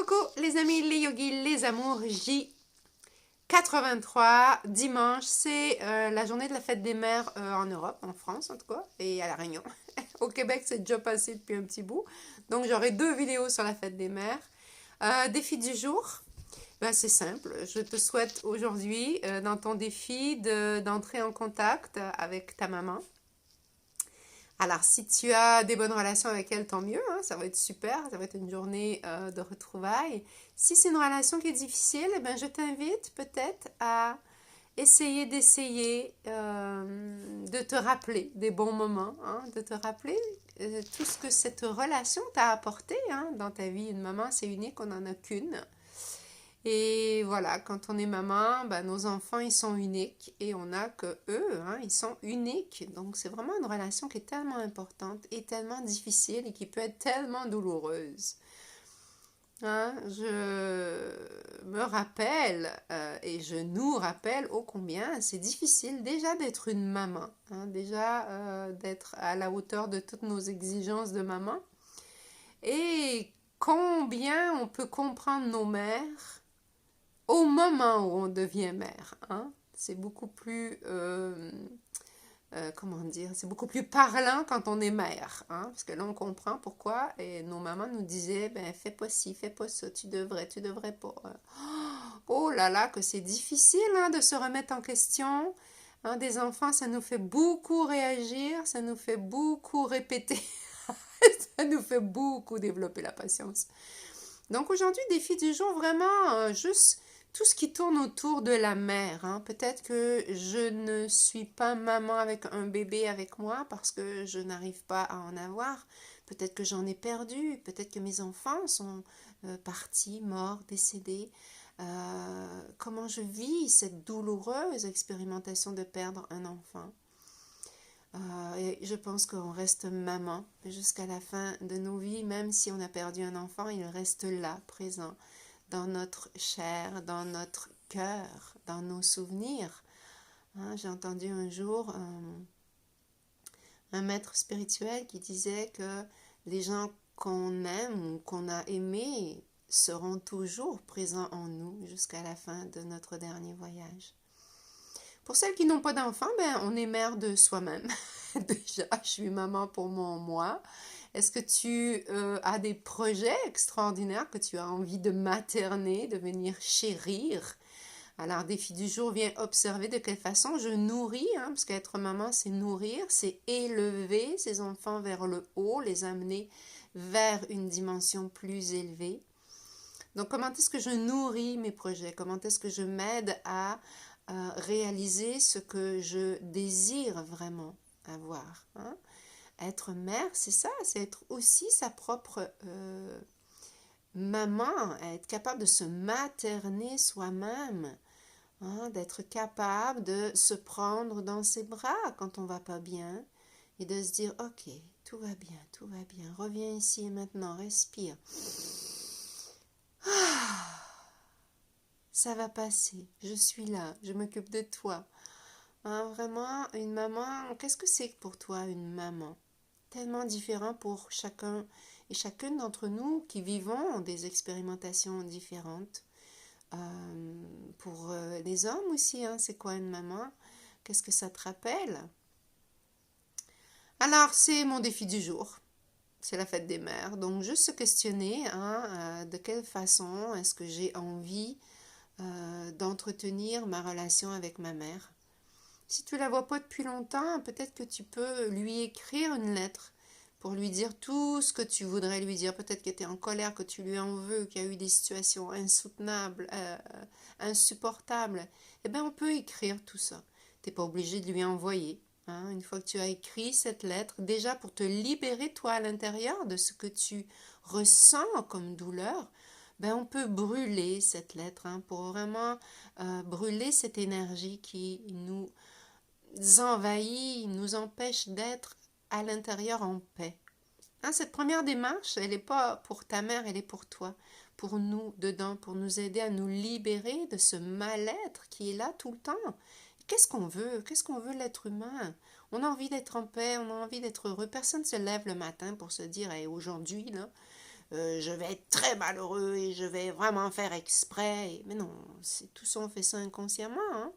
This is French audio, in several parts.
Coucou les amis, les yogis, les amours, J83, dimanche, c'est la journée de la fête des mères en Europe, en France en tout cas, et à La Réunion. Au Québec, c'est déjà passé depuis un petit bout. Donc j'aurai 2 vidéos sur la fête des mères. Défi du jour, ben, c'est simple. Je te souhaite aujourd'hui, dans ton défi, d'entrer en contact avec ta maman. Alors, si tu as des bonnes relations avec elle, tant mieux, hein, ça va être super, ça va être une journée de retrouvailles. Si c'est une relation qui est difficile, eh ben, je t'invite peut-être à d'essayer de te rappeler des bons moments, hein, de te rappeler tout ce que cette relation t'a apporté hein, dans ta vie. Une maman, c'est unique, on n'en a qu'une. Et voilà, quand on est maman, ben, nos enfants, ils sont uniques et on n'a que eux, hein, ils sont uniques. Donc, c'est vraiment une relation qui est tellement importante et tellement difficile et qui peut être tellement douloureuse. Hein, je me rappelle et je nous rappelle ô combien c'est difficile déjà d'être une maman, hein, déjà d'être à la hauteur de toutes nos exigences de maman et combien on peut comprendre nos mères au moment où on devient mère, hein. C'est beaucoup plus, comment dire, c'est beaucoup plus parlant quand on est mère, hein, parce que là on comprend pourquoi, et nos mamans nous disaient, ben fais pas ci, fais pas ça, tu devrais pas. Oh là là, que c'est difficile hein, de se remettre en question. Hein, des enfants, ça nous fait beaucoup réagir, ça nous fait beaucoup répéter, ça nous fait beaucoup développer la patience. Donc aujourd'hui, défi du jour, vraiment juste tout ce qui tourne autour de la mère. Hein. Peut-être que je ne suis pas maman avec un bébé avec moi parce que je n'arrive pas à en avoir. Peut-être que j'en ai perdu. Peut-être que mes enfants sont partis, morts, décédés. Comment je vis cette douloureuse expérimentation de perdre un enfant. Et je pense qu'on reste maman jusqu'à la fin de nos vies, même si on a perdu un enfant, il reste là, présent, dans notre chair, dans notre cœur, dans nos souvenirs. Hein, j'ai entendu un jour un maître spirituel qui disait que les gens qu'on aime ou qu'on a aimés seront toujours présents en nous jusqu'à la fin de notre dernier voyage. Pour celles qui n'ont pas d'enfants, ben, on est mère de soi-même. Déjà, je suis maman pour mon moi. Est-ce que tu as des projets extraordinaires que tu as envie de materner, de venir chérir? Alors, défi du jour, viens observer de quelle façon je nourris, hein, parce qu'être maman, c'est nourrir, c'est élever ces enfants vers le haut, les amener vers une dimension plus élevée. Donc, comment est-ce que je nourris mes projets? Comment est-ce que je m'aide à réaliser ce que je désire vraiment avoir, hein? Être mère, c'est ça, c'est être aussi sa propre maman, être capable de se materner soi-même, hein, d'être capable de se prendre dans ses bras quand on va pas bien et de se dire ok, tout va bien, reviens ici et maintenant, respire. Ça va passer, je suis là, je m'occupe de toi. Hein, vraiment, une maman, qu'est-ce que c'est pour toi une maman? Tellement différent pour chacun et chacune d'entre nous qui vivons des expérimentations différentes. Pour les hommes aussi, hein, c'est quoi une maman? Qu'est-ce que ça te rappelle? Alors, c'est mon défi du jour. C'est la fête des mères. Donc, juste se questionner, hein, de quelle façon est-ce que j'ai envie d'entretenir ma relation avec ma mère. Si tu ne la vois pas depuis longtemps, peut-être que tu peux lui écrire une lettre pour lui dire tout ce que tu voudrais lui dire. Peut-être que tu es en colère, que tu lui en veux, qu'il y a eu des situations insoutenables, insupportables. Eh bien, on peut écrire tout ça. Tu n'es pas obligé de lui envoyer. Hein. Une fois que tu as écrit cette lettre, déjà pour te libérer toi à l'intérieur de ce que tu ressens comme douleur, ben on peut brûler cette lettre hein, pour vraiment brûler cette énergie qui nous envahit, nous empêche d'être à l'intérieur en paix. Hein, cette première démarche, elle n'est pas pour ta mère, elle est pour toi, pour nous dedans, pour nous aider à nous libérer de ce mal-être qui est là tout le temps. Qu'est-ce qu'on veut? Qu'est-ce qu'on veut l'être humain? On a envie d'être en paix, on a envie d'être heureux. Personne ne se lève le matin pour se dire hey, aujourd'hui, là, je vais être très malheureux et je vais vraiment faire exprès. Mais non, tout ça, on fait ça inconsciemment. Hein?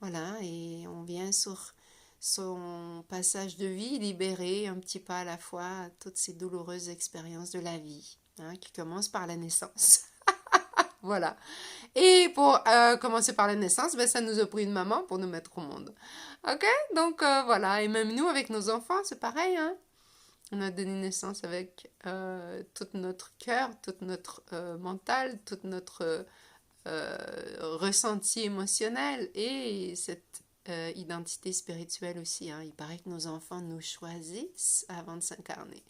Voilà, et on vient sur son passage de vie libérer un petit pas à la fois toutes ces douloureuses expériences de la vie, hein, qui commencent par la naissance. Voilà. Et pour commencer par la naissance, ben, ça nous a pris une maman pour nous mettre au monde. Ok? Donc voilà. Et même nous, avec nos enfants, c'est pareil. Hein? On a donné naissance avec tout notre cœur, tout notre mental, tout notre ressenti émotionnel et cette identité spirituelle aussi. Hein. Il paraît que nos enfants nous choisissent avant de s'incarner.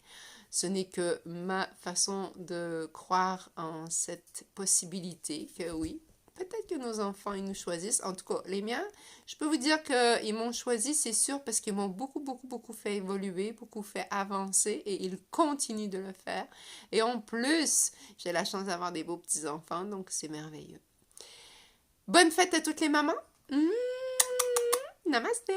Ce n'est que ma façon de croire en cette possibilité que oui, peut-être que nos enfants, ils nous choisissent. En tout cas, les miens, je peux vous dire qu'ils m'ont choisi, c'est sûr, parce qu'ils m'ont beaucoup fait évoluer, beaucoup fait avancer et ils continuent de le faire. Et en plus, j'ai la chance d'avoir des beaux petits-enfants, donc c'est merveilleux. Bonne fête à toutes les mamans. Namaste.